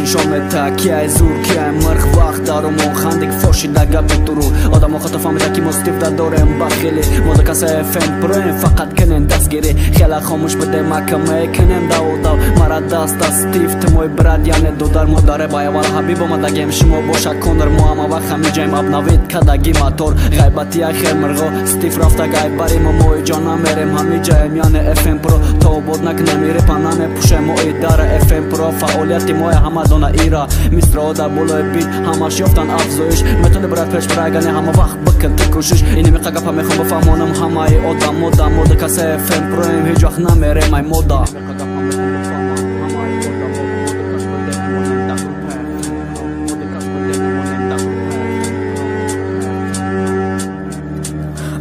باشین شامتا کیای زور کیای مرخ وقت دارم و خندق فوشی دگا بترو آدم خاطر فهمیده که مستیف دارم بخیلی مودا کسای فن پروین فقط کنن دستگیری خیلی خاموش بده محکمه کنم داو مرا دست استیف تموی براد یعنی دودار مداره بایا والا حبیب اومدگیم شما باشه کندر مو اما وقت همی جایم ابنوید کدگی موتور غیبتی اخیر مرغو استیف رفته گای بریم موی جانا میریم همی جایم یعنی اف ام پرو تو بود نکنم ریپ نامه پوشه موی داره اف ام پرو فعالیتی موی همدونه ایرا میسترو در بولوی بیت همش یافتن افزایش میتونه برات پیش برگنی همه وقت بکن تکوشش اینی میقگا میخوام بفهمونم همه آدم مودا کسی اف ام پرو هیچ وقت نمیره مای مودا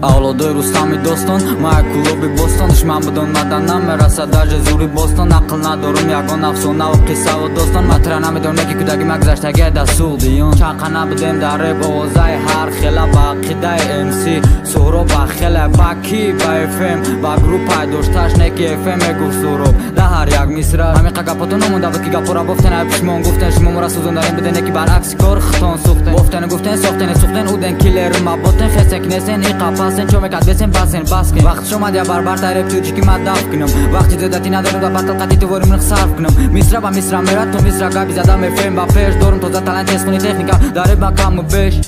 Avladı Rustami doston Maya klubi boston Düşman budun madandan Merasa даже zuri boston Aqlna dorum yagon afsona و qissa و doston Matira namidon meki kudagi magzashtagi da sugdiyon Chaqana budem da rap ovozay har xela baqidai MC Suro ba xela baki ba FM Ba grupa doshtash neki FM egu suro Da har yak misra Hami qaqapoton omunda bud ki gapora boften Pishmon guften shmo mura suzun darim bide neki baraks kor xton suxten Boften guften soxten uden killer ma boten xesek nesen iqapa sen چومکات بسن باسن باسکن وقت شما دیا بار تایرب تو چی مد داف کنم وقتی زدتی ندارم و بطل قطی تو ورم نخ صرف کنم میسرا با میسرا میرا تو میسرا گابی زدم فیلم با پیش دورم تو زد تالنت اسپونی تکنیکا داره با کامو بش